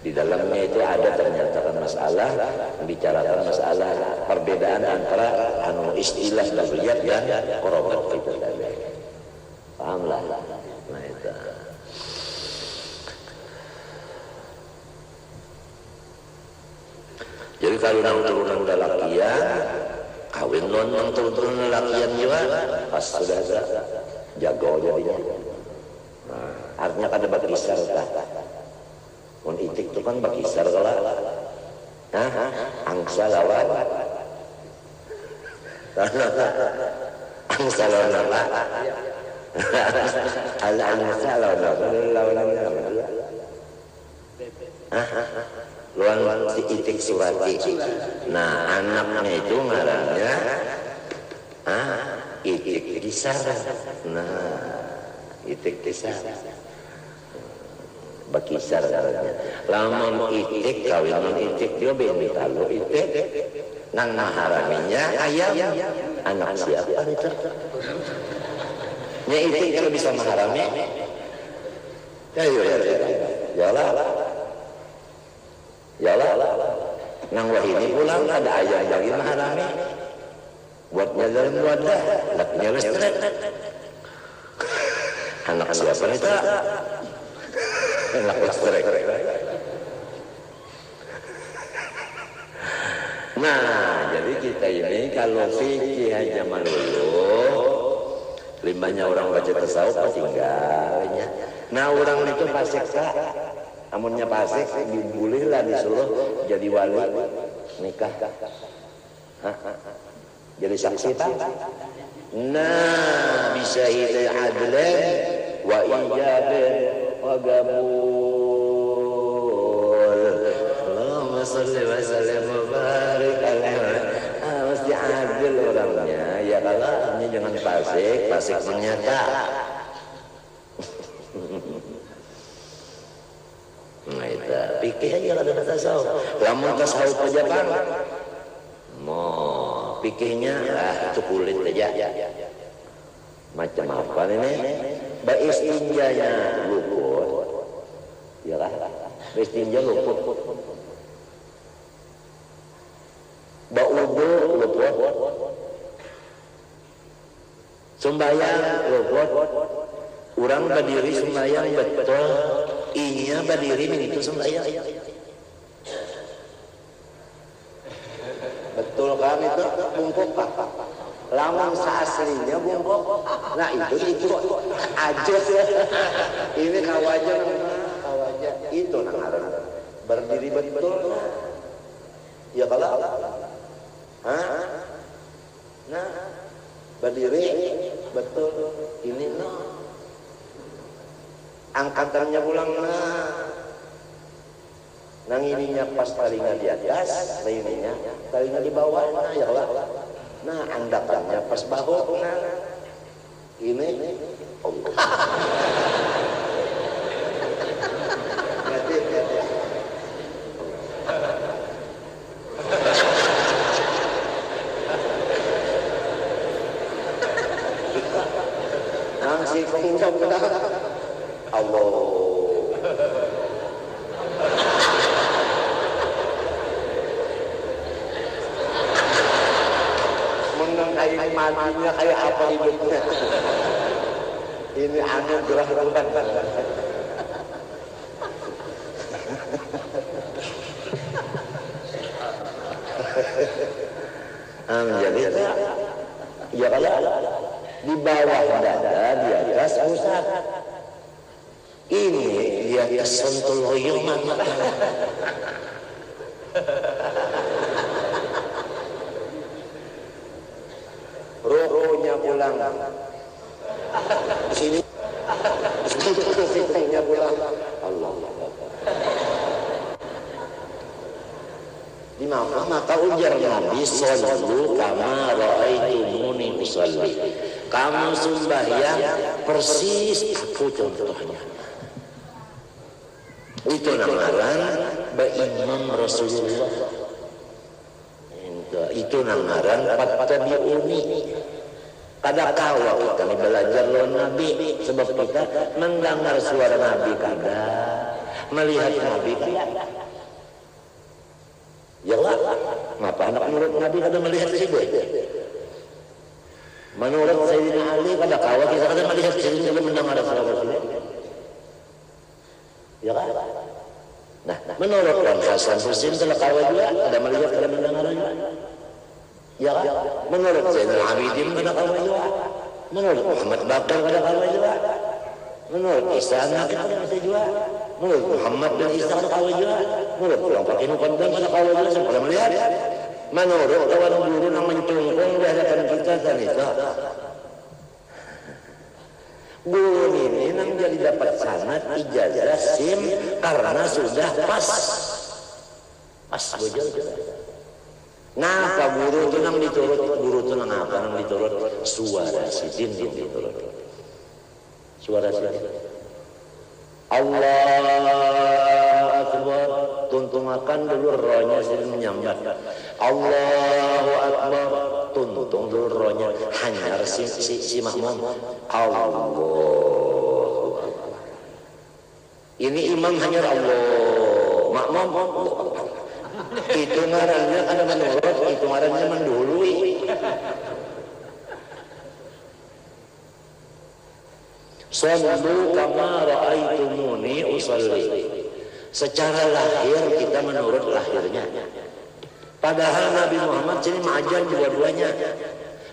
Di dalamnya itu ada ternyata masalah, membicarakan masalah perbedaan antara istilah dabliyat dan qarabat itu tadi. Pahamlah. Nah itu. Jadi kalau nang turunan udah lakian, kawin nang turunan lakian juga pas sudah jago jadinya. Nah, artinya kada berkisar lah. Mun itik itu kan berkisar kalau angsa lawan angsa lawan apa? Angsa lawan lawan si itik surati. Nah anaknya itu ngarannya itik kisar. Nah itik kisar bakisar caranya. Lamun itik kawin non itik dia bini kalau itik nang maharaminya ayam anak siapa itu? Nya itik kalau bisa maharami, ya lah. Nang wahini pulang ada ayam bagi maharami, buat jalan wadah, laknya listrik. Anak siapa itu? Anak listrik. Nah, jadi kita ini kalau fikih aja melulu, limbahnya orang baca tasawuf tinggalnya. Nah, orang itu fasik kak, amunnya fasik dibolehlah disuruh jadi wali nikah. Jadi saksi tak? Nah, bisa itu adlan wa ijabin wa qabul. Allahumma shalli wa sallim wa barik alaihi. Mesti adil orangnya. Ya kalau ini jangan fasik ternyata. Nah itu pikir aja kalau ada tasawuf. Lamun tasawuf aja kan. Mau pikirnya itu kulit aja. Macam apa ini? Istinjanya luput. Iyalah. Istinja luput. Wudu luput. Sembahyang luput. Urang berdiri sembahyang betul. Iya berdiri itu sembahyang. Betul kan itu bungkuk pak. Lamun aslinya bungkuk. Nah itu aja ya. Ini kawaja itu nangaran berdiri betul. Ya kalau nah berdiri betul ini angkatannya pulang nang ininya pas talinga di atas, ininya talinga di bawah, ya Allah. Nah andakannya pas bahu, ini Allah. Nang si kongkong Allah. Kayak matinya kayak apa hidupnya. Ini anugerah Tuhan. Jadi ya kalau di bawah dada di atas pusat. Ini di atas sentul hoyongan. Rohnya pulang di sini, sininya pulang. Allah. Di mana maka ujar Nabi sallallahu kama ra'aitumuni usalli. Kamu sembahyang persis aku contohnya. Itu namaran Imam Rasulullah. Itu namaran Fattabi'uni. Kada kawa kita nih belajar lawan Nabi sebab kita mendengar suara Nabi kada. melihat Nabi ya lah, ngapa anak menurut Nabi kada melihat si boy? Menurut Sayyidina Ali kada kawat kita kada melihat si kada mendengar sahabat ini. Ya kan? Nah, menurut Hasan Husain kada kawat juga kada melihat kada mendengar juga. Ya kan? Menurut Zainal Abidin kada kawat juga. Menurut Muhammad Bakar kada kawat juga. Menurut Isa anak kada bisa juga. Menurut Muhammad dan Isa kada kawat juga. Menurut orang pakai nukondang kada kawat juga sampai melihat. Menurut kawan guru yang mencungkung di hadapan kita dan itu guru ini yang jadi dapat sanad ijazah SIM karena sudah pas bujur. Napa guru itu yang diturut, guru itu yang apa yang diturut? Suara sidin yang diturut. Suara sidin. Allah Akbar, tuntungakan dulu rohnya sidin menyambat. Allahu Akbar, tuntung dulu rohnya hanyar si makmum. Allahu Akbar. Ini imam hanyar Allah, makmum Allah. Itu ngarannya kada menurut, itu ngarannya mendului. Sallu kama ra'aitumuni usalli. Secara lahir kita menurut lahirnya. Padahal Nabi Muhammad sini mengajar dua-duanya.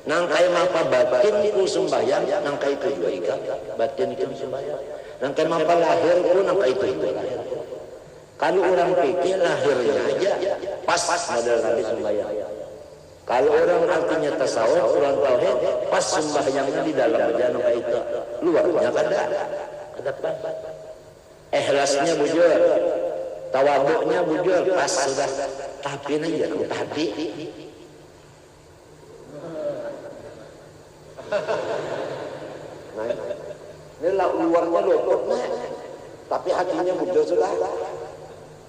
Nangkai mapa batin ku sembahyang, nangkai itu juga ika. Batin itu sembahyang. Nangkai mapa lahir ku nangkai itu juga lahir. Kalau orang pikir lahirnya aja pas model Nabi sembahyang. Kalau orang artinya tasawuf, orang tauhid, pas sembahyangnya di dalam aja nangkai itu. Luarnya kada pas. Ikhlasnya bujur, tawaduknya bujur, pas sudah. Tapi aja tadi. Nah, ini luarnya luput, tapi hatinya bujur sudah.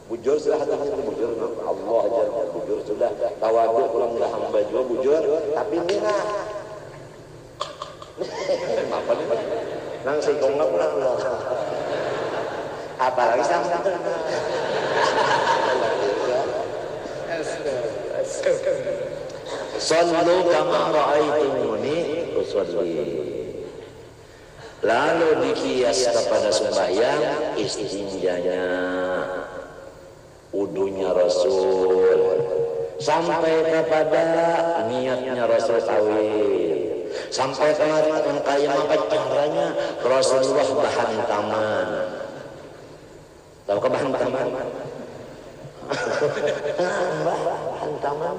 Bujur sudah hatinya bujur. Allah aja bujur sudah. Tawaduk pulang dah hamba juga bujur, tapi ini nah. Apa nih? Nang sikongap lah. Apalagi sama itu. Sallu kama ra'aitumuni usolli. Lalu dikias kepada sembahyang istinjanya, wudunya Rasul, sampai kepada niatnya Rasul tawil, sampai kepada kayak apa caranya Rasulullah bahan taman. Tahu ke bahan taman? Bahan taman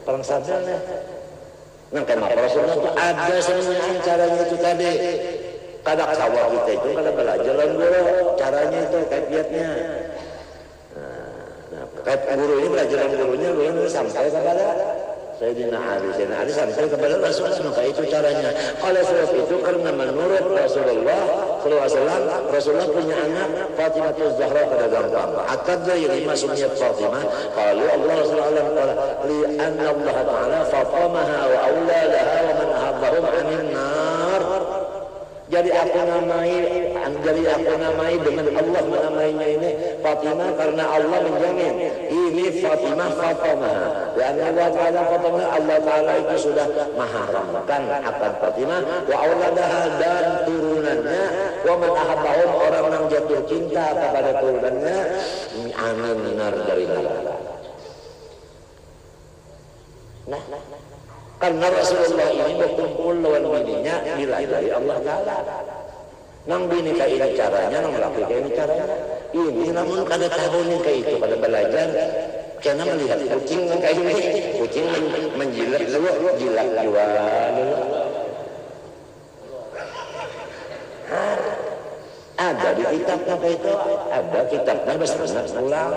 perang sadarnya. Nah kenapa Rasulullah itu ada sebenarnya caranya itu tadi. Kadang sawah kita itu kalau belajar guru caranya itu kaifiatnya. Nah, kait guru ini belajar gurunya sampai kepada Sayyidina Ali sampai kepada Rasulullah. Itu caranya. Oleh sebab itu karena menurut Rasulullah SAW, Rasulullah punya anak Fatimah Zahra pada gampang. Atadra yang maksudnya Fatimah. Kalau Allah SWT li anna Allah Ta'ala fatamaha wa awladaha wa man ahabbahum anin nar. Jadi aku namai dengan Allah menamainya ini Fatimah karena Allah menjamin ini Fatimah Fatimah. Dan Allah Ta'ala Fatimah, Allah Ta'ala itu sudah mengharamkan akan Fatimah wa auladaha dan turunannya wa man ahabbahum orang yang jatuh cinta kepada turunannya amin nar dari neraka. Nah. Karena Rasulullah ini berkumpul lawan bininya nilai dari Allah Ta'ala. Nang bini kayak ini caranya, nang laki kayak ini caranya. Ini namun kada tahu nih kayak itu, kada belajar. Karena melihat kucing kayak ini, kucing menjilat dulu, jilat juga dulu. Ada di kitabnya kayak itu, ada kitabnya benar-benar ulang.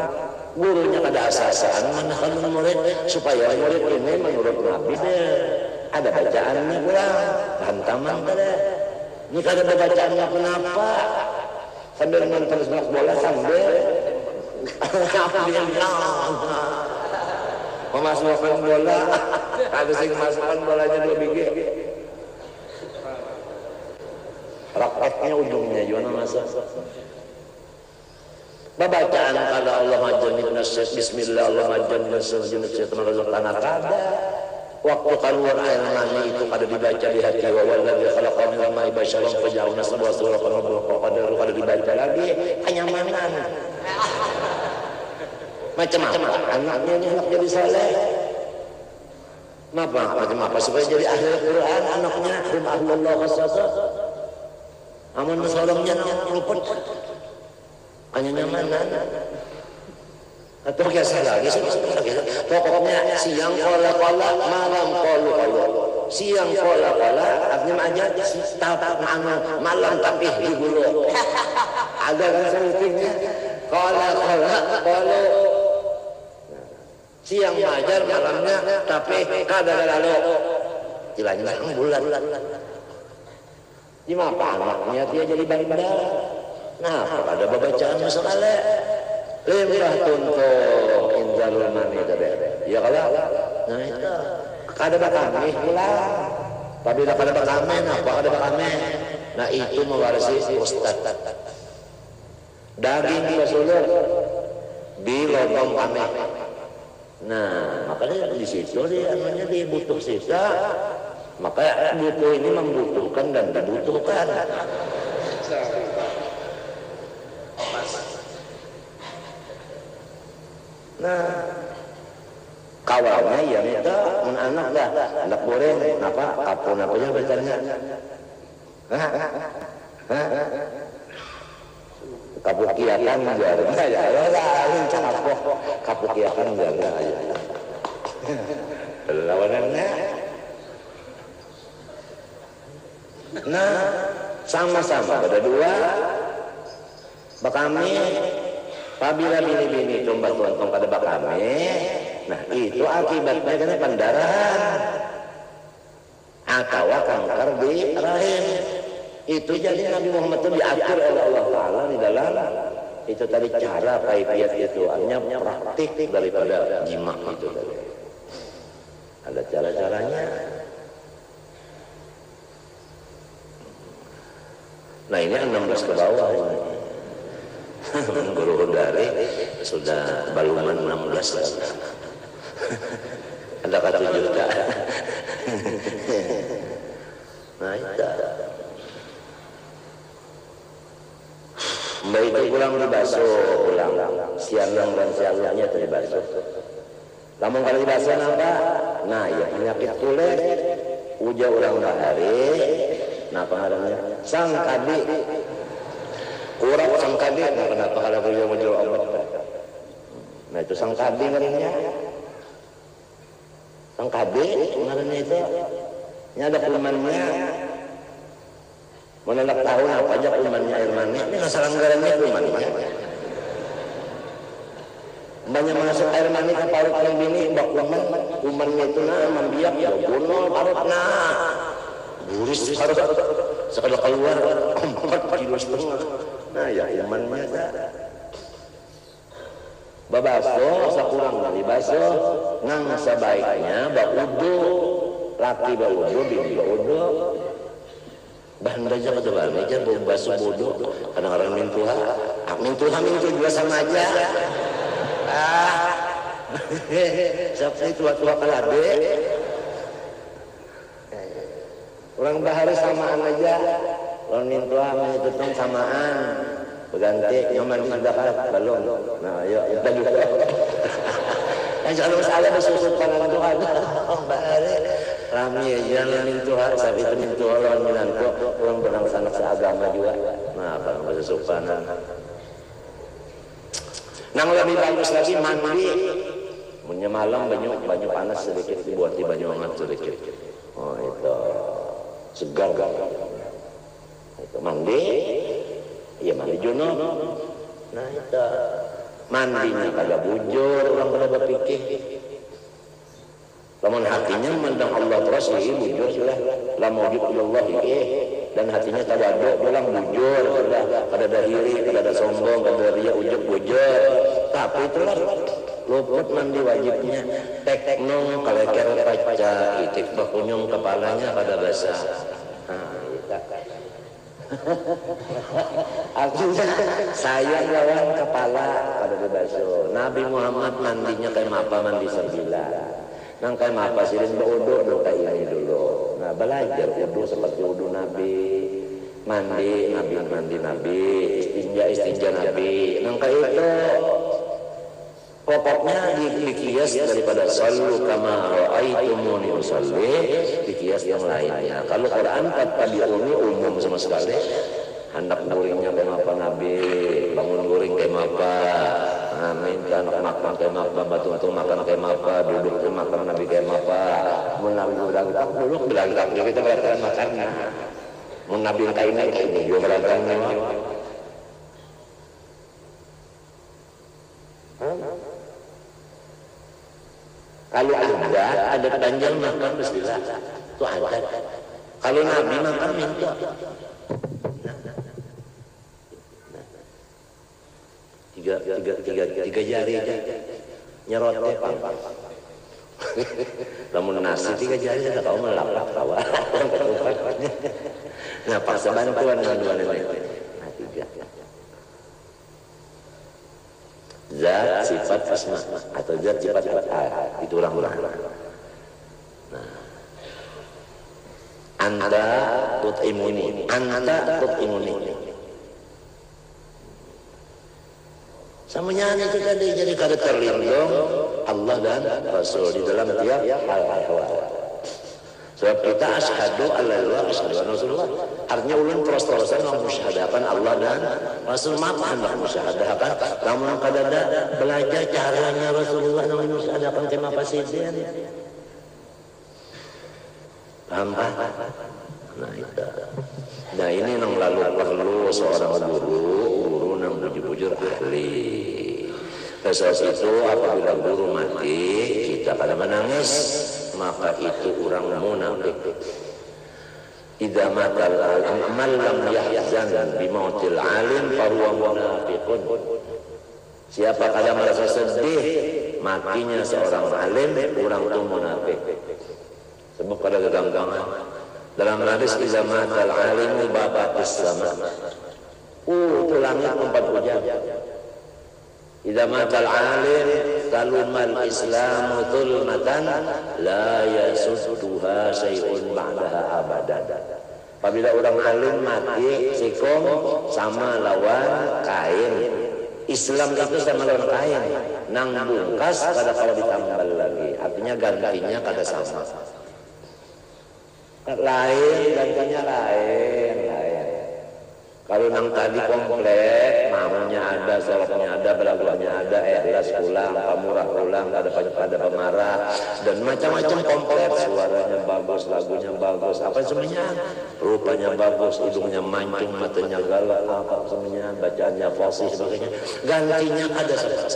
Gurunya kada asasaan menahan murid supaya murid ini menurut Nabi deh ada bacaannya pulang hantaman kada ini kada ada bacaannya kenapa sambil nonton sepak bola sambil memasukkan bola ada sing masukkan bolanya 2 biji raketnya ujungnya juga masuk Babacaan kada Allah majannibna bismillah Allah majannibna syaitan razaqana kada. Waktu keluar air mani itu kada dibaca di hati wa wallazi khalaqa min al-ma'i basharan faja'alna sab'a suratan kada dibaca lagi kenyamanan. Macam-macam anaknya ini anak jadi saleh. Kenapa? Macam apa supaya jadi ahli Quran anaknya rumah Allah khasasa. Amun masalahnya luput. Hanya nyamanan. Atau biasa lagi pokoknya siang kola malam kola siang kola artinya aja malam tapi di bulu ada kan sebutinnya kola siang ajar malamnya tapi kadang lalu tilanya bulan di mana anaknya dia jadi bandar. Nah pada bacaan masalah limrah tuntung inzalul mani tadi ya kalau nah itu kada bakami pula tapi dah kada bakami apa kada bakami nah itu mewarisi ustad daging basulur di lobang kami nah makanya di situ dia namanya dibutuh sisa maka butuh ini membutuhkan dan dibutuhkan. Nah, kawannya yang itu anak dah, anak goreng, apa, kapun apa aja bacanya, kapukiatan jalan, kapukiatan jalan aja, lawanannya, nah sama-sama ada dua, bakami. Apabila bini-bini itu mbak-mbak pada bakame, nah itu akibatnya kena pendarahan atau kanker di rahim. Itu jadi Nabi Muhammad itu diatur oleh Allah Ta'ala di dalam itu tadi cara kaifiat itu, artinya praktik daripada jima itu tadi. Ada cara-caranya. Nah ini 16 ke bawah ini. Guru dari sudah baluman 16 ada kata juta. Nah itu mbak itu pulang dibasuh pulang siang dan siangnya itu dibasuh namun kalau dibasuh apa? Nah ya penyakit kulit uja orang bahari nah pengaruhnya sang kadi kurang sang kadi, nah kenapa kalau beliau mau jual obat? Nah itu sang kadi ngarannya. Sang kadi ngarannya itu, ini ada kumannya. Mau nak tahu apa aja kumannya air mani? Ini nggak salah ngarannya kumannya. Banyak masuk air mani ke parut yang bini, bak kumannya itu nah membiak ya gunung parutnya. Buris parut, sekali keluar 4,5 kilo. Nah ya imannya ada babaso sakurang dari baso ngang sebaiknya baudu laki baudu bini baudu bahan aja kata bahan aja bau baso bodoh kadang-kadang mintuha mintu juga sama aja siapa tua-tua kalade orang bahari samaan aja kalau mintuha menitutong samaan berganti nyaman di sudah belum nah yuk kita juga kalau salah bersusupan dengan Tuhan bahari rami aja mintuha sabi itu mintuha lawan minanto orang berangsanak seagama juga nah kalau bersusupan nang lebih bagus lagi mandi punya malam banyu panas sedikit dibuat di banyu hangat sedikit oh itu segar itu mandi ya mandi junub nah itu mandinya kagak bujur orang pada berpikir lamun hatinya mandang Allah terus ya bujur sudah la maujudullahi dan hatinya tawadu bilang bujur kada ada iri kada ada sombong kada ada riya ujub bujur tapi itulah luput mandi wajibnya tekno kaleker paca itik bakunyung kepalanya kada basah nah itu Artinya saya lawan kepala pada bebaso. Nabi Muhammad mandinya kayak apa? Mandi sembilan. Nang kayak apa sih? Berudu nang kayak ini dulu. Nah belajar udu seperti udu Nabi. Mandi Nabi. Istinja Nabi. Nang kayak itu. Pokoknya dikias daripada sallu kama ra'aitumuni usalli, dikias yang lainnya. Kalau Quran tabi'uni umum sama sekali. Hendak guringnya kayak apa Nabi, bangun guring kayak apa, minta anak makan kayak apa, batu makan kayak apa, duduk kayak makan Nabi kayak apa, mun Nabi berangkat duduk berangkat kita berangkat makannya, mun Nabi kayak ini juga berangkatnya. Kalau ada panjang makan bismillah itu ada. Kalau Nabi makan minta. Tiga jari aja nyerotnya pang. Namun nasi 3 jari sudah kau melaprak kawan. Nah paksa bantuan dua ini. Nah 3. Zat sifat asma atau zat sifat itu ulang-ulang. Nah, anta tut'imuni, samanya itu tadi jadi kada terlindung Allah dan Rasul di dalam tiap hal. Sebab kita asyhadu alla ilaha illallah, artinya ulun terus-terusan mensyahadakan Allah dan Rasul. Maka hendak mensyahadakan, namun kadang-kadang belajar caranya Rasulullah mensyahadakan kema pasiden. Paham? Nah itu. Nah ini yang lalu perlu seorang guru yang bujur-bujur ahli. Sebab itu apabila guru mati kita pada menangis, maka itu orang munafik. Idza matal alim man lam yahzan bi mautil alim fa huwa munafiqun. Siapa kada merasa sedih matinya seorang alim, orang itu munafik. Sebab kada geganggangan. Dalam hadis idza matal alim babatis sama. Itu langit 4 hujan. Idza matal alim talumal islamu zulmatan la yasudduha syai'un ba'daha abadan. Apabila orang alim mati sikom sama lawan kain. Islam itu sama lawan kain. Nang bungkas kada kalau ditambal lagi. Artinya gantinya kada sama. Lain gantinya lain. Kalau nang tadi komplit, mamanya ada, sholatnya ada, belaguannya ada, ikhlas pulang, pamurah pulang, ada pemarah, dan macam-macam komplit. Suaranya bagus, lagunya bagus, apa semuanya? Rupanya bagus, hidungnya mancung, matanya galak, apa semuanya, bacaannya fasih, sebagainya. Gantinya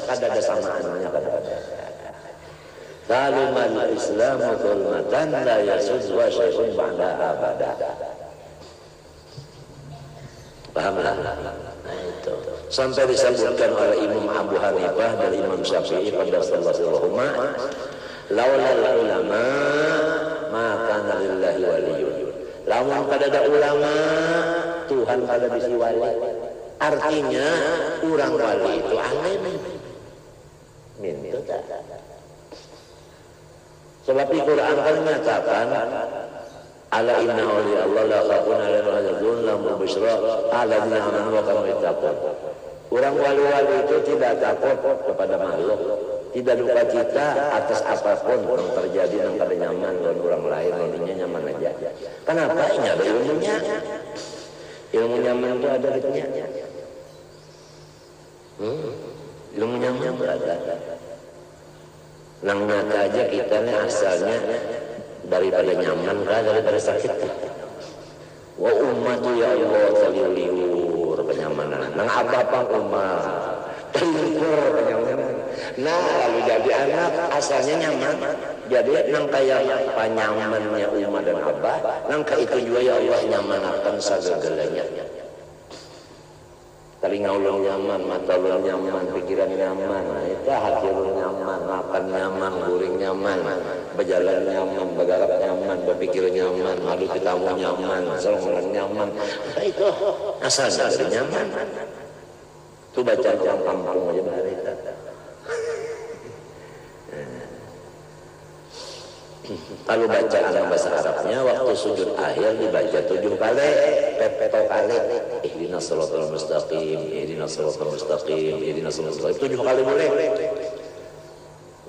ada samaannya, ada. Talumal Islamu zulmatan la yasud wa syai'un ba'da abada. Pahamlah. Nah itu. Sampai disebutkan oleh Imam Abu Hanifah dan Imam Syafi'i pada sallallahu laulal ulama maka lillahi waliyun. Lawan pada ada ulama Tuhan pada bisi wali. Artinya orang wali itu alim. Minta. Sebab Al-Quran kan menyatakan ala inna awliya Allah la khafun alaihim wa la yahzanun lahum busyra alladzina amanu wa kanu yattaqun. Orang wali-wali itu tidak takut kepada makhluk, tidak duka cita atas apapun yang terjadi yang kada nyaman dengan orang lain, intinya nyaman aja. Kenapa? Ini ada ilmunya. Ilmu nyaman itu ada ditanya. Ilmu nyaman itu ada. Nang nyata aja kita nih asalnya daripada nyaman kah daripada sakit. Wa ummatu ya Allah liur kenyamanan. Nang apa-apa umat liur kenyamanan. Nah lalu jadi anak asalnya nyaman. Jadi nang kayak apa nyamannya umat dan abah, nang ka itu juga ya Allah nyamanakan sagegelanya. Telinga ulun nyaman, mata ulun nyaman, pikiran nyaman. Nah, itu tah hasilun nyaman, makan nyaman, guring nyaman, berjalan nyaman, bergerak nyaman, berpikir nyaman, adu tamu nyaman, salongan nyaman. Nah, itu asal dari nyaman. Itu baca orang kampung aja barita. Kalau bacaan bahasa Arabnya waktu sujud akhir dibaca 7 kali, pepeto kali. Ihdinas shiratal mustaqim, ihdinas shiratal mustaqim, ihdinas shiratal mustaqim. 7 kali boleh.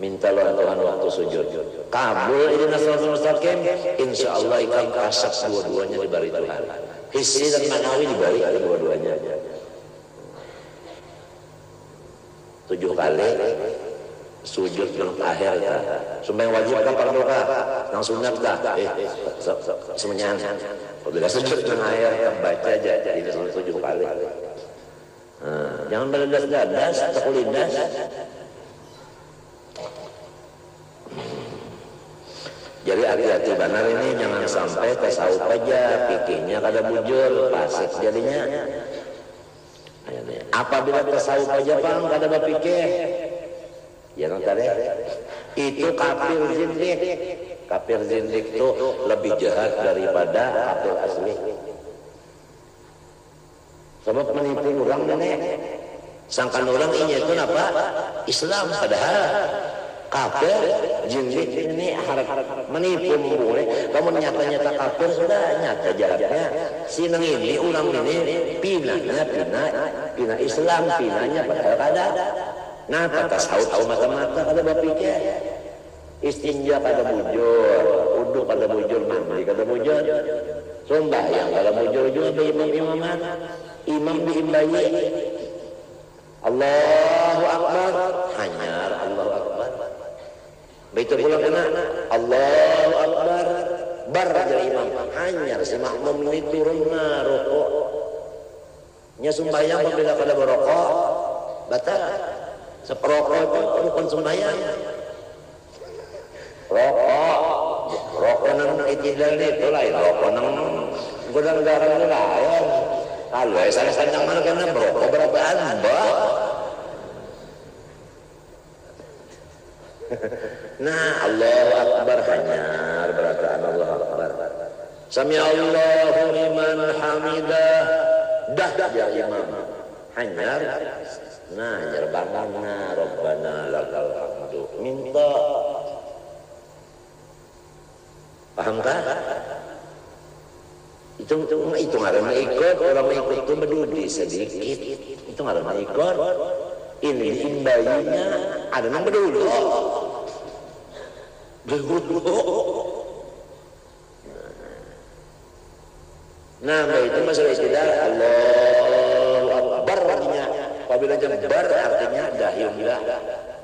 Minta Tuhan waktu sujud. Kabul ihdinas shiratal mustaqim, insyaallah ikan kasat dua-duanya diberi Tuhan. Hissi dan manawi diberi dua-duanya. 7 kali. Sujud yang akhir ya. Sembahyang wajib kah fardu kah? Yang sunat kah? Semuanya. Bila sujud yang akhir baca aja ini 7 kali. Jangan berdas-das, terkulindas. Jadi hati-hati benar ini, jangan sampai tasawuf aja, pikirnya kada bujur, fasik jadinya. Apabila tasawuf aja bang, kada berpikir. Ya nonton itu kafir zindik. Kafir zindik itu lebih jahat daripada kafir asli. Sebab menipu orang nenek. Sangkan orang ini itu apa? Islam, padahal kafir zindik ini harap menipu boleh. Kamu nyata-nyata kafir sudah nyata jahatnya. Sinang ini orang ini pinanya pina Islam, pinanya padahal ada. Nah, tasawuf mata-mata kada berpikir. Istinja kada bujur, wudu kada bujur, mandi kada bujur. Sembahyang kada bujur juga imam-imaman. Imam diimbayi. Allahu Akbar, hanyar Allahu Akbar. Begitu pula kena Allahu Akbar, bar jadi imam. Hanyar si makmum ini turun rokok. Nya sembahyang apabila kada berokok, batal. Seperokok itu rukun sembahyang. Rokok nang itidal itu lain. Rokok nang gudang garam itu lain. Kalau saya sanjang mana kena berokok berapaan, mbak? Nah, Allahu Akbar hanyar berataan Allahu Akbar. Sami Allahu liman hamidah. Dah ya imam. Hanyar. Nah, jarbanganna Rabbana lakal hamdu. Minta. Pahamkah? Itu ngaran ikut, orang ikut itu berdudi sedikit. Itu ngaran ikut. Ini imbayinya ada yang berdulu. Nah, itu masalah istilah Allahu Akbar artinya. Apabila bar artinya dahillah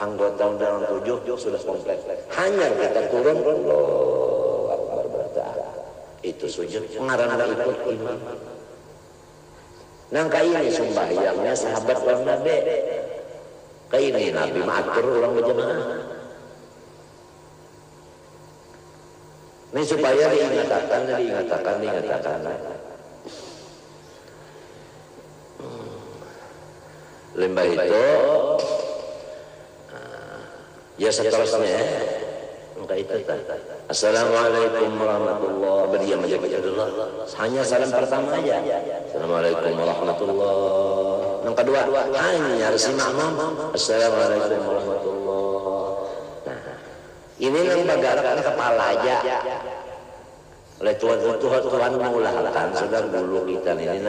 anggota undang 7 sudah kompleks. Hanya kita turun Allahu Akbar berarti itu sujud pengarang ikut imam. Nang ini sembahyangnya sahabat orang Nabi. Ini Nabi matur orang berjamaah. Ini supaya diingatkan. Lembah itu ya seterusnya maka itu Assalamualaikum warahmatullahi berdiam aja Allah. Hanya salam pertama aja. Assalamualaikum warahmatullahi. Yang kedua hanya si makmum Assalamualaikum warahmatullahi. Nah, ini yang bergerak kepala aja. Oleh Tuhan mengulahkan sudah dulu kita ini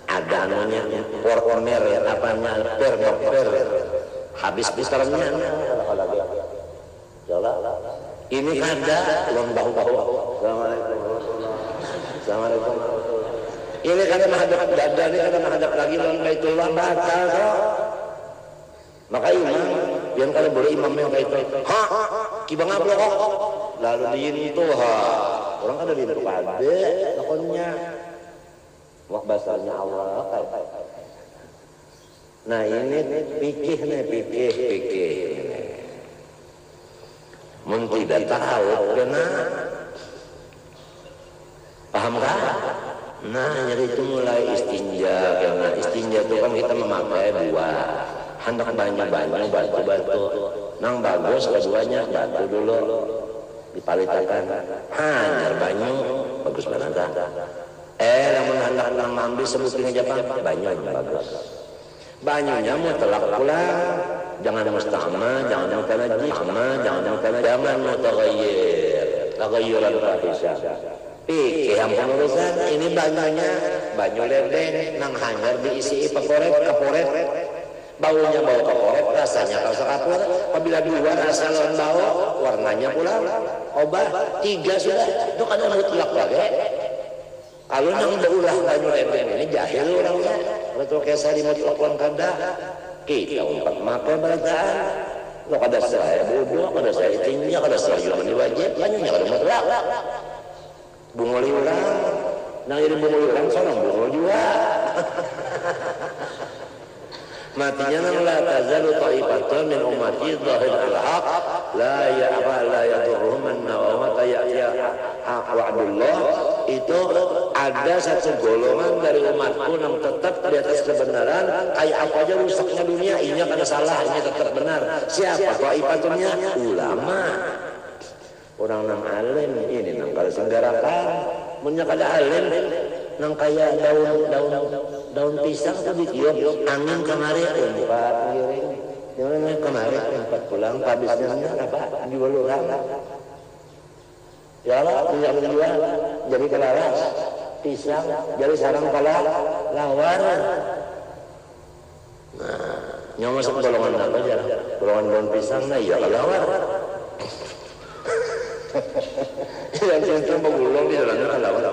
ada anunya pormer ya apanya per habis pisalnya ini kada long bahu Assalamualaikum ini kada menghadap dada ini kada menghadap lagi long baitullah batal maka imam yang kada boleh imam yang kayak itu kibang ablok lalu diintu orang kada diintu kade lakonnya wak basarnya Allah. Nah ini pikir. Mun tidak tahu kena pahamkah? Nah jadi itu mulai istinja karena istinja itu kan kita memakai 2 hendak banyu batu nang bagus keduanya batu dulu dipalitakan hanyar banyu bagus banget namun hendak nang ambil sebutin aja Pak banyu bagus banyunya mutlak pula jangan mustahma jangan mutanajjis jangan mutanajjaman mutaghayyir taghayyuran fahisah pikir yang pengurusan ini banyunya banyu lendeng nang hanyar diisi kaporet baunya bau kaporet rasanya kalau kapur apabila dua rasa lawan bau warnanya pula obat tiga sudah itu kan mutlak lagi kalau yang berulah banyu lendeng ini jahil orangnya betul kesari mutlak wan kada kita umpat maka bacaan lo kada saya bodoh kada saya tinggi kada saya juga diwajib banyunya kada mutlak bungoli orang nang jadi bungoli orang sorang bungol juga matinya nang la tazalu ta'ifatun min ummati dhahir al-haq la yadurruhum man nawama ta'ya wa'dullah itu ada satu golongan dari umatku yang tetap di atas kebenaran kayak apa aja rusaknya dunia ini kada salah ini tetap benar siapa ta'ifatunnya ulama orang nang alim ini nang kada senggarakan munnya kada alim nang kaya daun pisang tuh ditiup angin kemarin umpat giring gimana kemarin umpat pulang habisnya apa jual orang ya Allah punya menjual jadi kelaras pisang jadi sarang kala lawar nah nyawa masuk golongan apa aja golongan daun pisang nah iya kelawar yang itu menggulung di dalamnya kelawar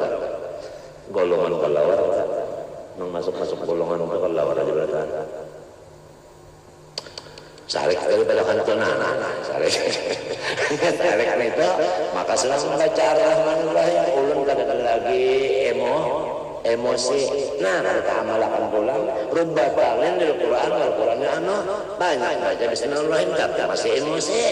golongan kelawar masuk golongan untuk kelawar aja berarti sarik daripada kantonan sarik itu maka selalu membaca Ar-Rahmanir-Rahim ulun kadang lagi emosi nah kita amalkan pulang rubah talin di Al-Qurannya banyak baca Bismillahirrahmanirrahim tapi masih emosi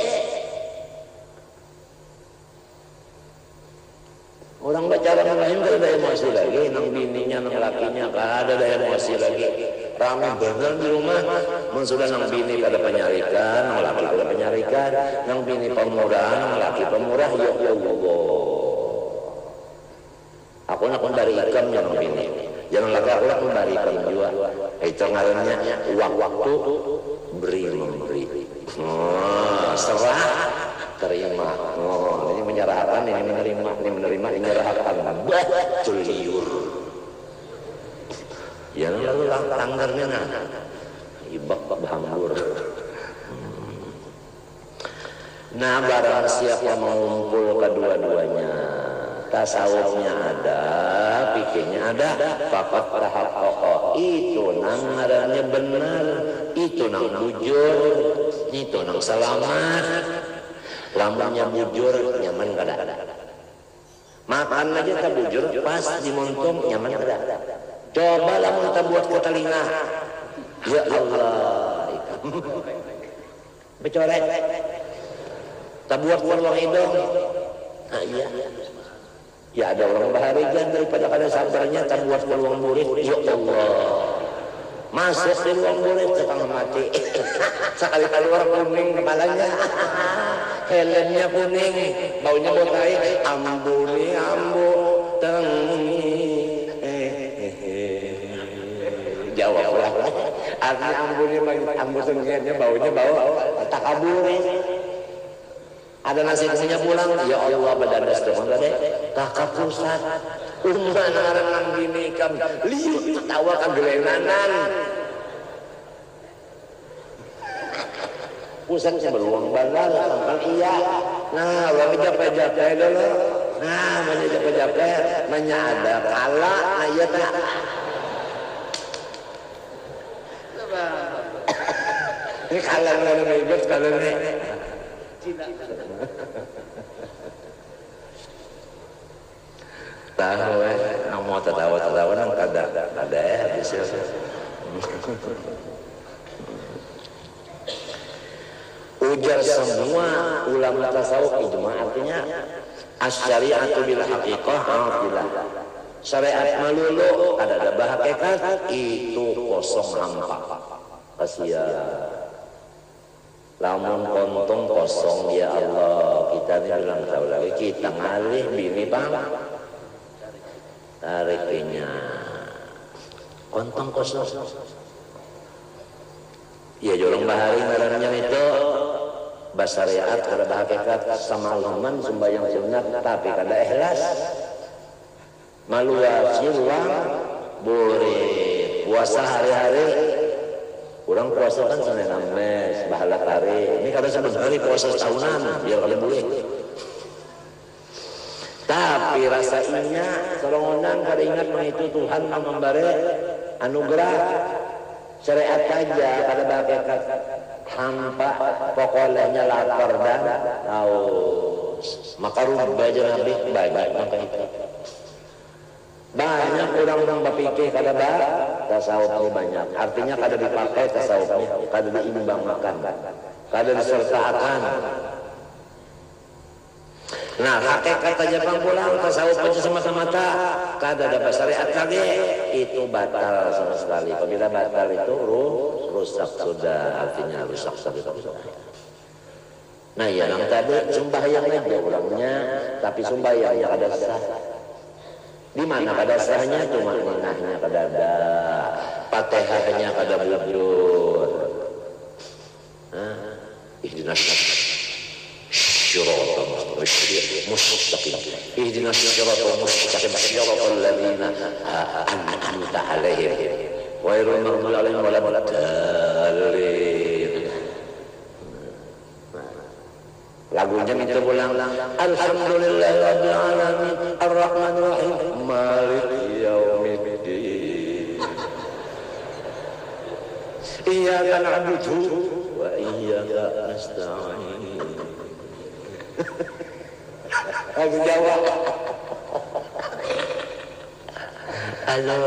orang baca Ar-Rahmanir-Rahim kan ada emosi lagi nang bininya nang lakinya kan ada emosi lagi ramai bener di rumah sudah nang bini pada penyarikan nang laki pada penyarikan nang bini pemurah nang laki pemurah ya Allah aku nak dari ikam yang bini jangan laki aku nak dari ikam juga itu ngarannya waktu beri memberi serah terima ini menyerahkan ini menerima ini menyerahkan betul liur ya lalu tanggarnya ibak hambur nah barang siapa mengumpul kedua-duanya tasawufnya ada pikirnya ada papat tahap itu nang ngarannya benar itu nang bujur itu nang selamat lamanya bujur nyaman kada makan aja tak bujur pas dimontom nyaman kada coba lamun tak buat ke telinga ya Allah becorek tak buat peluang hidung nah iya ya ada orang baharigan daripada kada sabarnya tak buat peluang murid ya Allah masuk di ruang murid setengah mati sekali keluar kuning kepalanya helmnya kuning baunya bau tai ambuni ambu tengi jawab lah artinya ambuni ambu tenginya baunya bau takabur ada nasi punya pulang ya Allah badandas teman deh kakak pusat umman ngarang gini kam liut ketawa kagelenanan pusat sebelum bandar sampai iya nah wami capek-capek dulu nah mana capek-capek mana ada kala nah iya tak ini kala nggak ribet kala nih tahu nang mau tertawa nang kada habis ya ujar semua ulama tasawuf ijma artinya asy-syari'atu bil haqiqah bila syariat melulu ada hakikat itu kosong hampa kasihan. Lamun kontong kosong ya Allah, kita ini bilang tahu lagi kita ngalih bini bang tariknya kontong kosong. Ya jorong bahari ngarannya itu basariat kada hakikat samaluman sembahyang sunat tapi kada ikhlas. Maluas silang boleh puasa hari-hari. Orang puasa kan Senin Kamis, bahala tari. Ini kada sebenarnya puasa setahunan biar kalian boleh. Tapi rasanya serongonan kada ingat itu Tuhan memberi anugerah syariat aja kada bakat hampa pokoknya lapar dan haus. Maka rubah aja Nabi baik maka itu. Banyak orang berpikir kada tasawufnya banyak. Artinya kada dipakai tasawufnya, kada diimbangkan, kada disertakan. Nah, hakikat aja pulang tasawuf aja semata-mata kada ada syariat lagi itu batal sama sekali. Apabila batal itu rusak sudah, artinya rusak sudah. Nah, ya yang tadi sembahyang aja orangnya, tapi sembahyangnya kada sah. Di mana kada sahnya cuma menahnya kada ada, Fatihahnya kada bujur. Ihdinas siratal mustaqim. Ihdinas siratal mustaqim. Siratal ladzina an'amta 'alaihim ghairil maghdubi 'alaihim waladdallin. Lagunya minta pulang. Alhamdulillahirabbil alamin arrahmanir rahim maliki yaumiddin. Iyyaka na'budu wa iyyaka nasta'in. Lagu Jawa. Halo.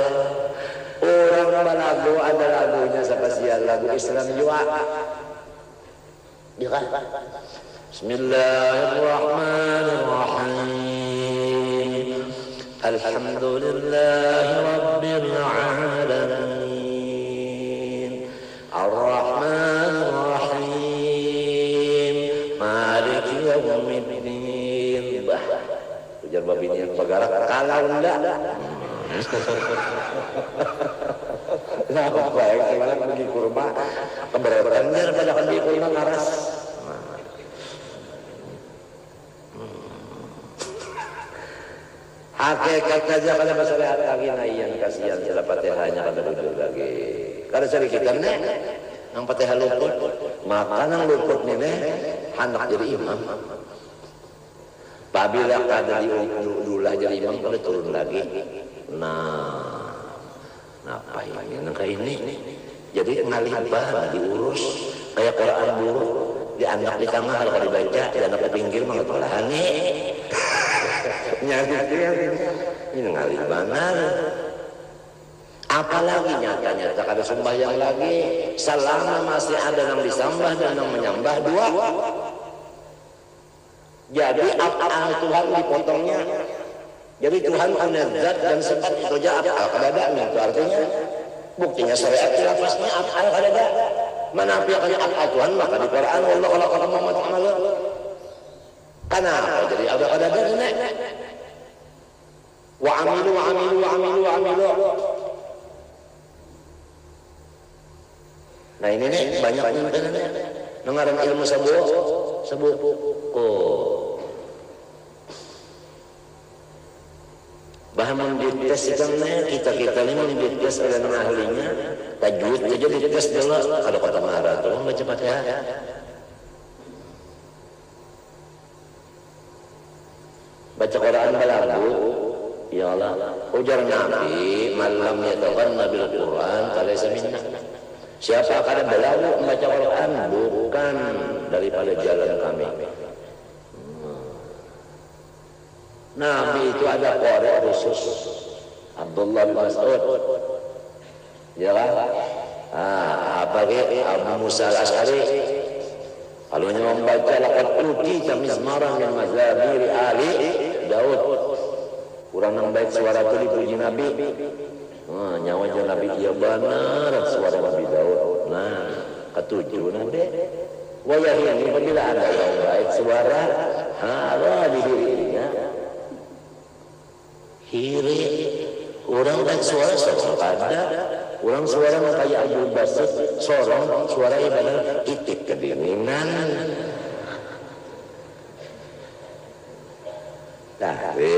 Orang balagu ada lagunya spesial lagu Islam juga. Bismillahirrahmanirrahim. Alhamdulillahi rabbil alamin. Ar-Rahmanir Rahim. Maliki yaumiddin. Ujar babinya yang pagarak kalau enggak. Nah, baik gimana pergi kurma keberatan pada pergi kurma ngaras. Hakikat aja kada masyarakat lagi naian kasihan sila Fatihahnya kada duduk lagi. Kada cari kita nih, nang Fatihah luput, maka nang luput nih hendak jadi imam. Apabila kada diulah jadi imam kada turun lagi. Nah, apa ini? Nang ini, jadi ngalih bah diurus kayak Quran buruk, dianak di tengah kalau dibaca, dianak di pinggir mengetolahani. Nyari ini ngalih banget. Apalagi nyata-nyata kada sembahyang lagi selama masih ada yang disembah dan yang menyembah dua. Jadi af'al Tuhan dipotongnya. Jadi Tuhan punya zat dan sifat itu aja af'al kada ada itu artinya buktinya syariat lafaznya af'al kada ada. Menafikan af'al Tuhan maka di Quran Allah khalaqa Muhammad ta'ala. Kenapa jadi ada kada ada ini? Wa amilu. Nah ini nih banyak nih dengaran ilmu sebuah bahan dites ikannya kita ini dites oleh ahlinya tajwid aja dites dulu kalau kata marah tolong baca Fatihah. Baca Quran balagu ya Allah ujar Nabi malam yataghanna bil Quran falaysa minna. Siapa kada balagu membaca Quran bukan daripada jalan kami. Nabi itu ada qari khusus Abdullah bin Mas'ud. Ya lah. Apalagi Abu Musa al-Asy'ari kalau membaca laqad utita mizmaran min mazamiri ali Daud. Kurang nang baik suara itu dipuji Nabi. Nyawa Nabi dia benar suara Nabi Daud. keturunan, ketujuh deh. Wayahini apabila ada yang baik suara hara di dirinya. Hiri orang baik suara sorong kada, orang suara kayak Abdul Basit sorong suara ibadah itik kedinginan. Tapi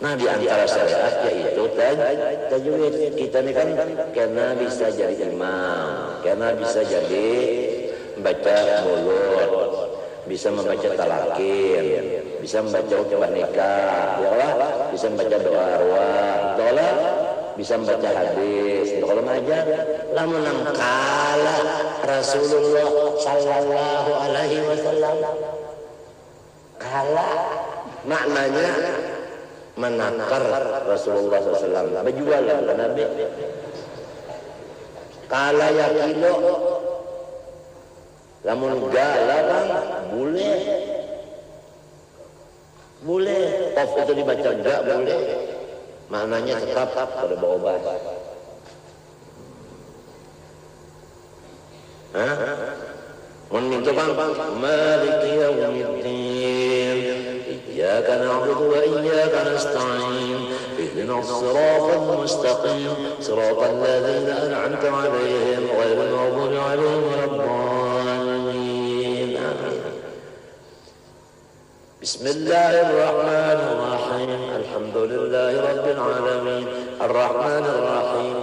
nah di antara syariat yaitu tajwid. Kita ini kan karena bisa jadi imam, karena bisa jadi membaca mulut, bisa membaca talakin, bisa membaca utbah nikah, ya Allah, bisa membaca doa arwah, ya Allah, bisa membaca hadis. Kalau mengajar, lamun kala Rasulullah sallallahu alaihi wasallam kala maknanya menakar Rasulullah SAW berjualan ke Nabi kala ya kilo lamun gala bang boleh of itu dibaca enggak boleh maknanya tetap pada bawa obat. Meminta bang Maliki yaumiddin iyyaka na'budu wa iyyaka nasta'in ihdinas siratal mustaqim siratal ladzina an'amta 'alaihim ghairil maghdubi 'alaihim waladdallin. Amin. Bismillahirrahmanirrahim. Alhamdulillahi rabbil alamin. Arrahmanir rahim.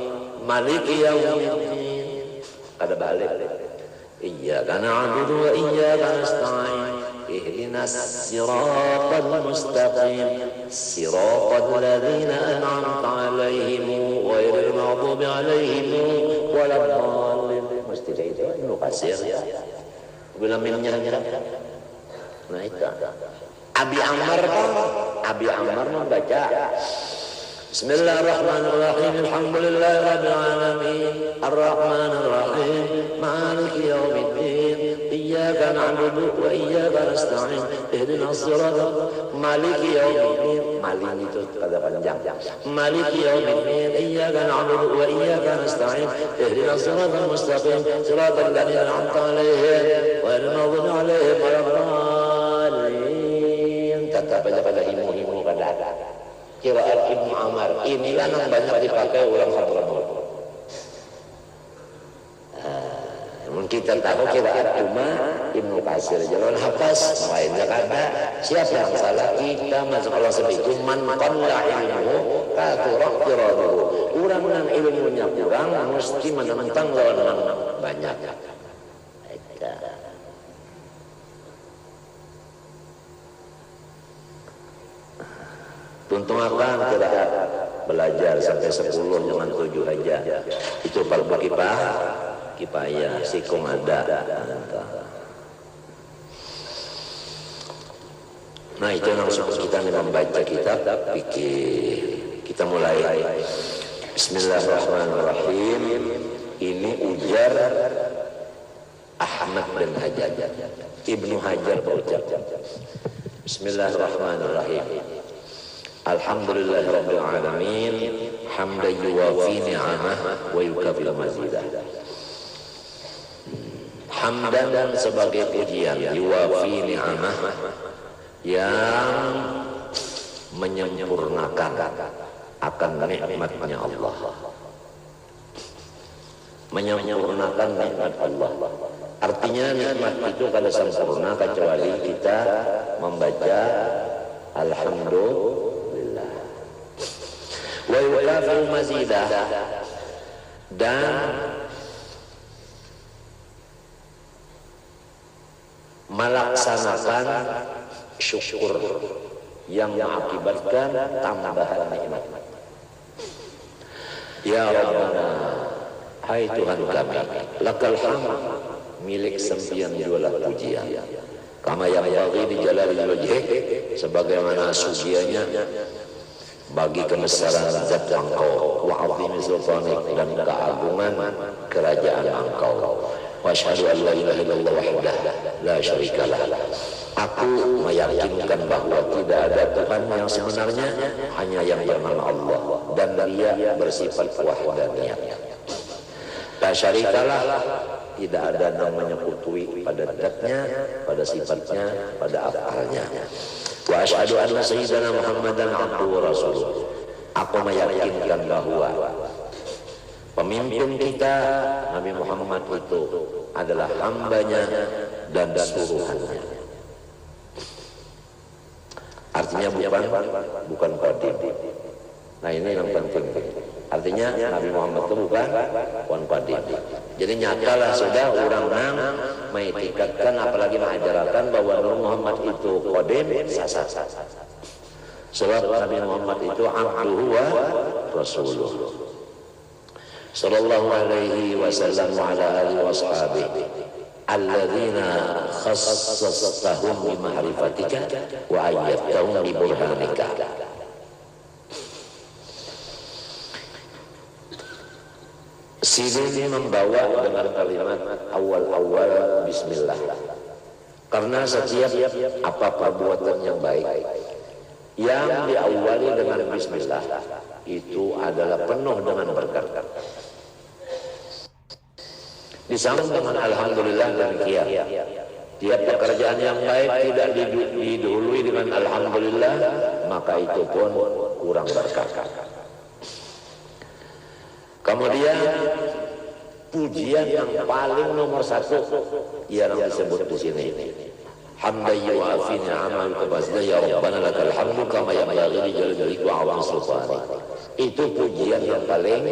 Maliki yaumiddin. Ada balik. Iyyaka na'budu wa iyyaka nasta'in ihdinas siratal mustaqim siratal ladzina an'amta 'alaihim ghairil maghdubi 'alaihim waladdallin. Mesti itu Ibnu Katsir ya. Bila minnya nah itu Abi Ammar membaca Bismillahirrahmanirrahim. Alhamdulillahi rabbil alamin. Arrahmanir rahim. Maliki yaumiddin. Iyyaka na'budu wa iyyaka nasta'in. Ihdinas siratal Maliki yaumiddin. Maliki itu kata panjang. Maliki yaumiddin. Iyyaka na'budu wa iyyaka nasta'in. Ihdinas siratal mustaqim. Siratal ladzina an'amta 'alaihim ghairil maghdubi 'alaihim waladdallin. Tetap pada himu-himu pada Qiraat Ibnu Ammar. Inilah yang banyak dipakai orang Hadramaut. Kita tahu qiraat cuma Ibnu Katsir jalan hafaz, lainnya kada. Siapa yang salah kita masuk Allah sebiku man qalla ilmuhu kathura qira'atuhu. Orang yang ilmunya kurang mesti menentang lawan yang banyak. Tuntung akan kita belajar sampai 10 jangan 7 aja. Itu kalau kipaya sikung ada. Nah itu langsung kita membaca kitab fikih. Kita mulai. Bismillahirrahmanirrahim. Ini ujar Ahmad bin Hajar. Ibnu Hajar berucap. Bismillahirrahmanirrahim. Alhamdulillahirabbil alamin hamdan yuwafi ni'amah wa yukafi'u mazidah. Hamdan sebagai pujian yuwafi ni'amah yang menyempurnakan akan nikmatnya Allah. Menyempurnakan nikmat Allah. Artinya nikmat itu kada sempurna kecuali kita membaca alhamdulillah. Wa yukafi'u mazidah, dan melaksanakan syukur yang mengakibatkan tambahan nikmat. Ya Rabbana, hai Tuhan kami, lakal hamd, milik sembilan dua pujian. Kama yang bagi di jalali wajhik, sebagaimana sucianya bagi kebesaran zat Engkau, wa azimi sultanik, dan keagungan kerajaan Engkau. wa asyhadu an la ilaha illallah wahdahu la syarikalah. Aku meyakinkan bahwa tidak ada Tuhan yang sebenarnya, hanya yang bernama Allah, dan Dia bersifat wahdaniyah. La syarikalah, tidak ada namanya kutui pada zatnya, pada sifatnya, pada afalnya. Wa asyhadu anna sayyidana Muhammadan abduhu wa rasuluh. Aku meyakinkan bahwa pemimpin kita Nabi Muhammad itu adalah hambanya dan suruhannya. Artinya bukan qadim. Nah ini yang penting. Artinya Nabi Muhammad itu bukan qadim. Jadi nyatalah sudah orang nang mengikatkan, apalagi mengajarkan bahwa Nabi Muhammad itu qadim, sah. Sebab Nabi Muhammad itu abduhu wa rasuluh. Sallallahu alaihi wasallam wa ala alihi wa ashabihi alladzina khassastahum bi ma'rifatika wa ayyadtahum bi burhanika. Sini membawa dengan kalimat awal-awal bismillah. Karena setiap apa perbuatan yang baik yang diawali dengan bismillah itu adalah penuh dengan berkat. Disambung dengan alhamdulillah demikian. Tiap pekerjaan yang baik tidak didahului dengan alhamdulillah, maka itu pun kurang berkat. Kemudian pujian yang paling nomor satu yang disebut di sini. Hamdan yu'afini amal kebasda ya Rabbana lakal hamdu kama yanbaghi li jalalihi wa 'azimi sultani. Itu pujian yang paling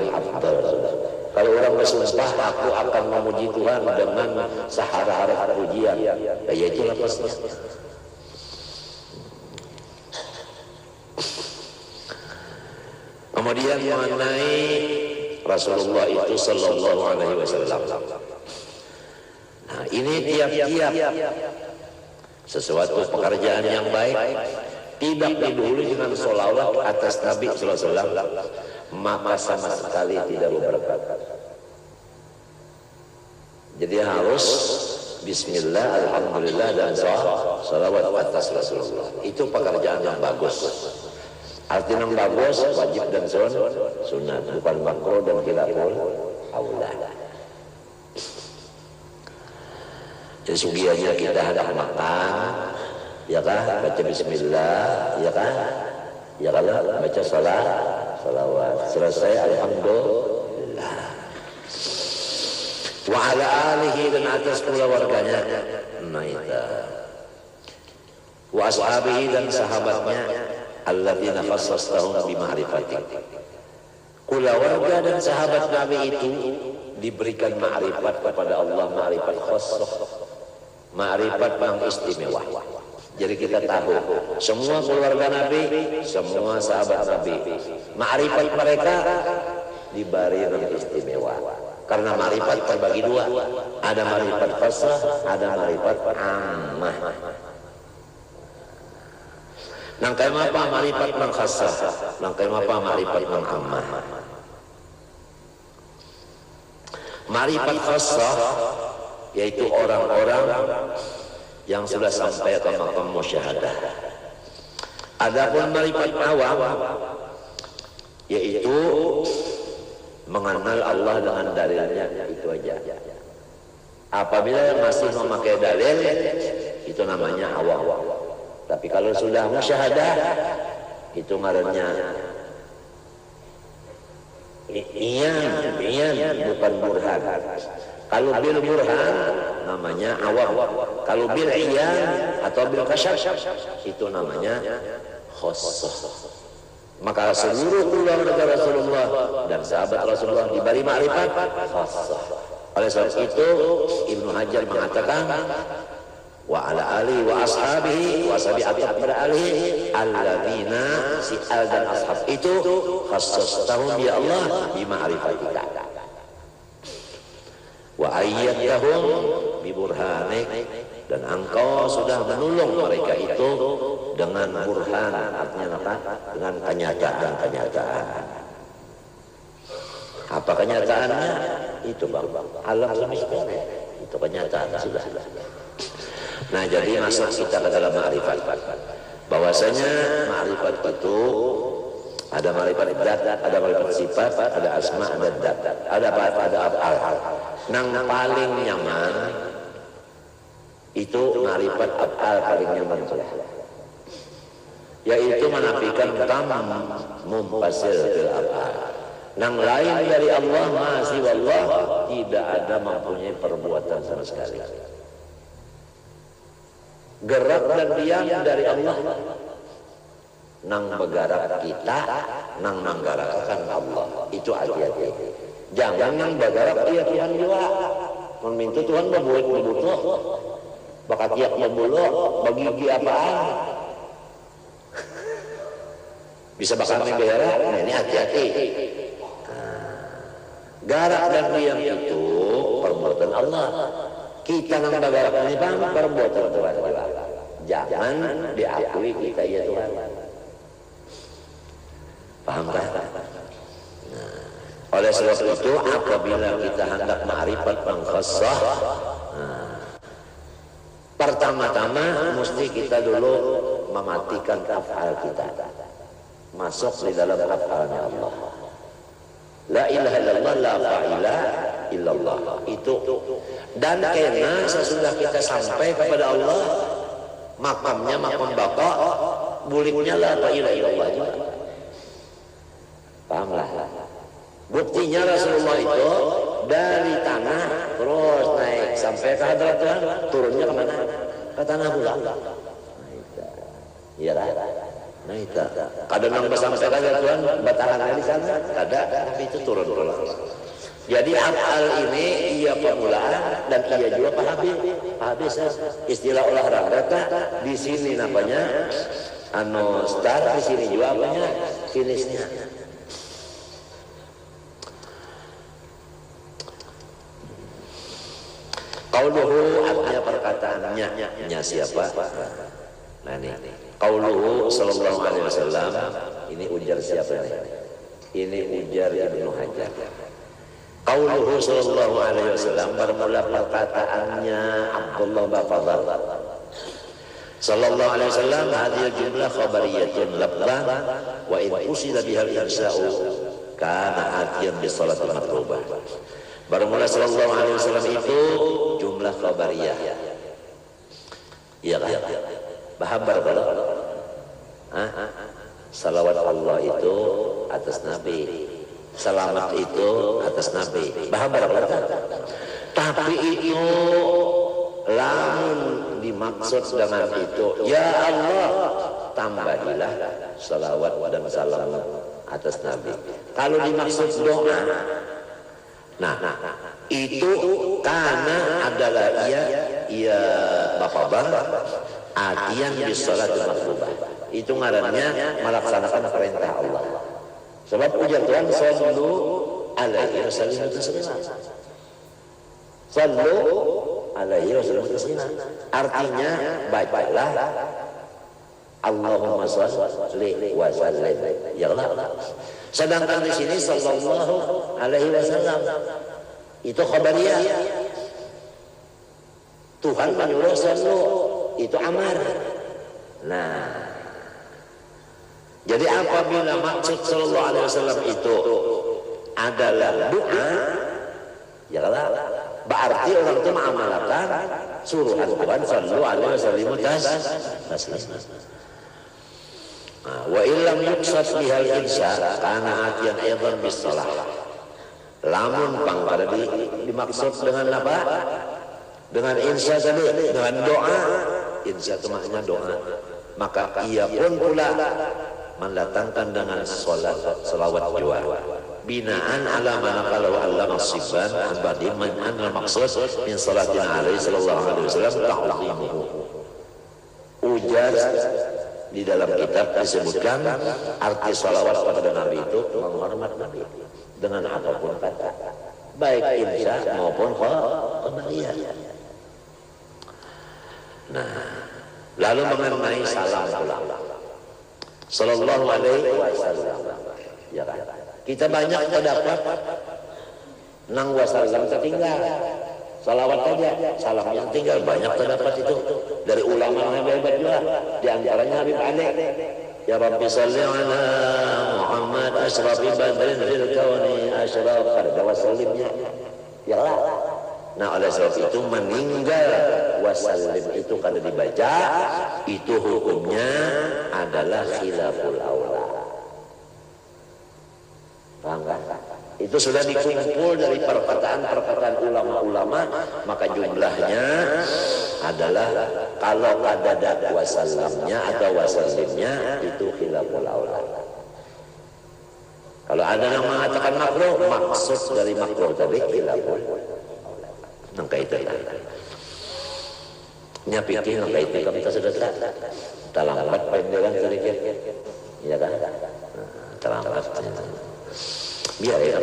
afdal. Kalau orang bersumpah aku akan memuji Tuhan dengan sehara-hara pujian, yaitu lepasnya. Kemudian mengenai Rasulullah itu sallallahu alaihi wasallam. Nah, ini tiap-tiap sesuatu pekerjaan yang baik tidak didahului dengan sholawat atas Nabi sallallahu alaihi wasallam, maka sama sekali tidak berberkat. Jadi harus bismillah, alhamdulillah, dan sholawat atas Rasulullah. Itu pekerjaan yang bagus. Artinya yang bagus, wajib dan sunat, bukan makruh dan khilaful aula. Jadi sugianya kita hendak makan, ya kan, baca bismillah, ya kan, ya kalau baca salawat, selesai alhamdulillah. Wa ala alihi, dan atas keluarganya, naita. Wa ashabihi, dan sahabatnya, alladzina khassastahum bi ma'rifatik. Keluarga dan sahabat Nabi itu diberikan ma'rifat kepada Allah, ma'rifat khassah, ma'rifat yang istimewa. Jadi kita tahu semua keluarga Nabi, semua sahabat Nabi, ma'rifat mereka diberi yang istimewa. Karena ma'rifat terbagi dua, ada ma'rifat khassah, ada ma'rifat ammah. Nangkai apa ma'rifat man khassah, nangkai apa ma'rifat man ammah. Ma'rifat khassah yaitu orang-orang yang sudah sampai ke maqam musyahadah. Adapun ma'rifat awam yaitu mengenal Allah dengan dalilnya, itu aja. Apabila masih memakai dalil, itu namanya awam. Tapi kalau sudah musyahadah, itu ngarannya iyan, bukan burhan. Kalau bil burhan namanya awam. Kalau bil iyan atau bil kasyaf, itu namanya khassah. Maka seluruh keluarga Rasulullah dan sahabat Rasulullah diberi ma'rifat khassah. Oleh sebab itu Ibnu Hajar mengatakan wa ala alihi wa ashabihi wa sabi'atat beralihi alladzina, si al dan ashab itu khassastahum ya Allah bi ma'rifatika wa ayyadtahum bi burhanik, dan engkau sudah menolong mereka itu dengan burhan, artinya apa? Dengan kenyataan. Apa kenyataannya? Itu bang, alam semesta itu kenyataan sudah. Nah jadi masuk kita ke dalam ma'rifat, bahwasanya ma'rifat itu ada ma'rifat zat, ada ma'rifat sifat, ada asma, ada dat, ada apa? Ada af'al. Nang paling nyaman itu ma'rifat af'al paling nyaman sudah. Yaitu menafikan tamam mumpasil fil af'al. Nang lain dari Allah masih wallah tidak ada mempunyai perbuatan sama sekali. Gerak dan diam dari Allah. Nang bergerak kita, nang menggerakkan Allah. Itu hati-hati. Jangan nang bergerak iya Tuhan juga. Meminta Tuhan membuat bakat tiap membulok bagi gigi apaan? Bisa bakal bergerak. Nah ini hati-hati. Garak dan diam itu perbuatan Allah. Kita nang bergerak ini bang perbuatan Tuhan juga. Jangan diakui kita ya Tuhan. Paham kan? Nah, oleh sebab itu apabila kita hendak ma'rifat mengkhassah, pertama-tama mesti kita dulu mematikan af'al kita. Masuk di dalam af'alnya Allah. La ilaha illallah, la fa'ila illallah. Itu. Dan karena sesudah kita sampai kepada Allah, makamnya makam baka, buliknya la fa'ila illallah juga. Pahamlah. Buktinya Rasulullah itu dari tanah terus naik sampai ke hadrat Tuhan, turunnya ke mana? Ke tanah pula. Iya lah. Nah itu. Kadang nang sampai ke hadrat Tuhan, batahannya di sana, kadang tapi itu turun pulang. Jadi af'al ini iya permulaan dan iya juga habis. Istilah olahraga di sini namanya start, di sini juga apanya finishnya. Qauluhu artinya perkataannya siapa? Nah ini qauluhu sallallahu alaihi wasallam, ini ujar siapa nih? Ini ujar Ibnu Hajar. Qauluhu sallallahu alaihi wasallam bermula perkataannya Abdullah bin Fadl. Sallallahu alaihi wasallam hadhihi jumlah khabariyatun lablah wa in usila biha al-insa'u kana atiyan bi salatil matlubah. Bermula sallallahu alaihi wasallam itu jumlah khabariyah. Iya kan? Bahabar kalau salawat Allah itu atas Nabi, selamat itu atas Nabi. Bahabar kalau tapi itu lamun dimaksud dengan itu, ya Allah tambahilah salawat dan salam atas Nabi. Kalau dimaksud doa, nah itu karena adalah ia Bapak Bang atian di salat matlubah. Itu ngarannya melaksanakan perintah Allah. Sebab ujar Tuhan sallu alaihi wasallam taslima. Sallu alaihi wasallam taslima. Artinya bacalah Allahumma shalli wa sallim. Ya Allah. Sedangkan di sini sallallahu alaihi wasallam itu khabariyah. Tuhan menyuruh sallu, itu amar. Nah, jadi apabila maksud sallallahu alaihi wasallam itu adalah doa, ya Allah, berarti orang itu mengamalkan suruhan Tuhan sallallahu alaihi wasallam taslim. Wa illam yuqsad bihal insya kana atiyan aidan bis salah. Lamun pang pada dimaksud dengan apa? Dengan insya tadi, dengan doa. Insya itu maknanya doa. Maka ia pun pula mendatangkan dengan salawat juga. Binaan ala mana kalau Allah nasiban abadi man al-maksud min salatina alaihi sallallahu alaihi wasallam ta'zimuhu. Ujar di dalam kitab disebutkan arti salawat kepada Nabi itu menghormat Nabi dengan apapun kata, baik insya maupun khabariyah. Nah, lalu mengenai salam sallallahu alaihi wasallam, ya kan? Kita banyak terdapat nang wasallam tertinggal. Salawat saja, salamnya tinggal. Banyak terdapat itu dari ulama yang hebat juga. Di antaranya Habib Ali. Ya Rabbi salli ala Muhammad asrafi badrin fil kauni ashraf. Ada wasallimnya. Ya Allah. Nah oleh sebab itu meninggal wasallim itu kalau dibaca itu hukumnya adalah khilaful aula. Paham kan? Itu sudah dikumpul dari perkataan-perkataan ulama-ulama, maka jumlahnya adalah kalau ada wasallamnya atau wasallimnya itu khilaful aula. Kalau ada yang mengatakan makruh, maksud dari makruh tadi khilaful aula. Nangka itu nyapiti nangka itu kita sudah terlambat penderan sedikit, ya kan? Terlambat. Biar ya,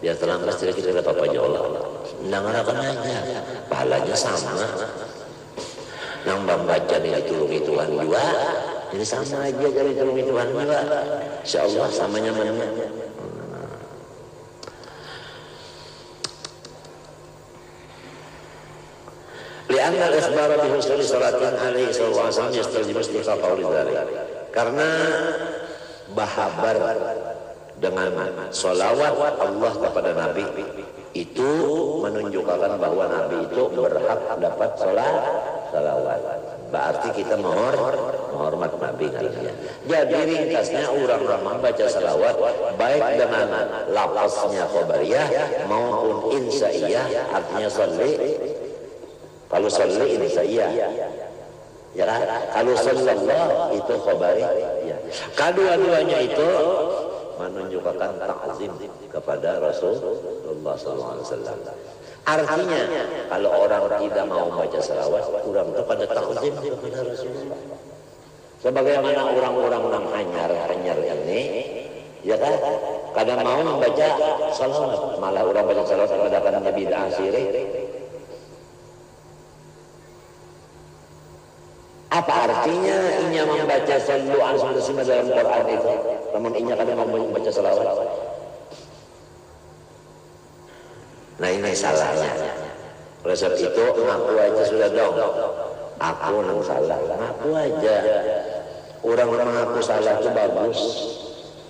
biar terlambat sedikit tidak apa-apa ya Allah. Nangarakan aja, pahalanya sama. Nang membaca dari tulung-tulungan juga, ini sama aja dari tulung-tulungan juga. Insya Allah sama nyamannya. Lianna al-ikhbar bi husni salatin alaihi sallallahu alaihi wasallam yastajibu istiqa qauli dzalik. Karena bahabar dengan sholawat Allah kepada Nabi itu menunjukkan bahwa Nabi itu berhak dapat sholawat. Berarti kita menghormat Nabi kalinya. Jadi ringkasnya orang-orang membaca sholawat baik dengan lafaznya khobariyah maupun insaiyah, artinya sholli. Kalau sholli insaiyah, ya kan? Kalau sallallahu itu khobariyah. Kedua-duanya itu menunjukkan ta'zim kepada Rasulullah SAW. Artinya kalau orang tidak mau baca salawat, kurang kepada ta'zim kepada Rasulullah. Sebagaimana orang-orang hanyar ini, ya kan, kadang mau membaca salawat, malah orang baca salawat kepada Nabi bid'ah syirik. Apa artinya inya membaca sallu ala Rasulullah dalam Quran itu? Namun inya kadang membaca salawat. Nah ini salahnya. Oleh sebab itu ngaku aja sudah dong. Aku nang salah. Ngaku aja. Orang mengaku salah itu bagus.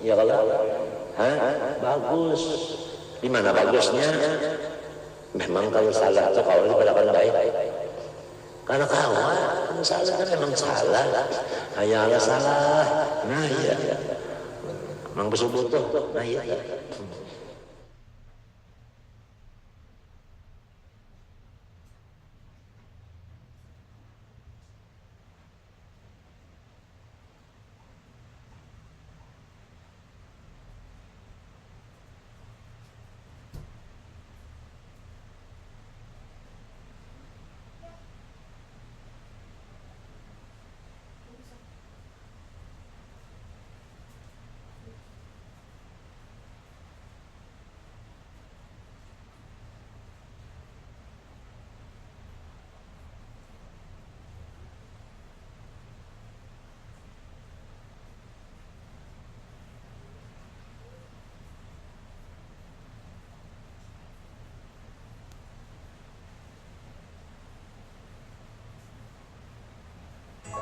Ya kalau? Bagus. Di mana bagusnya? Memang kalau salah itu kalau dikatakan baik. Karena kawan salah kan memang salah. Ayalah salah. Nah iya. Memang betul-betul. Nah iya.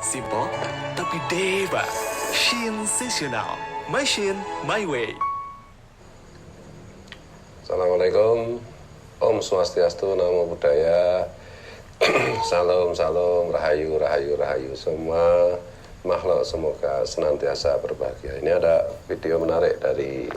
Simple tapi dewa, sensasional, machine my way. Assalamualaikum, Om Swastiastu, Namo Buddhaya, Salam, salam, rahayu, rahayu, rahayu. Semua makhluk semoga senantiasa berbahagia. Ini ada video menarik dari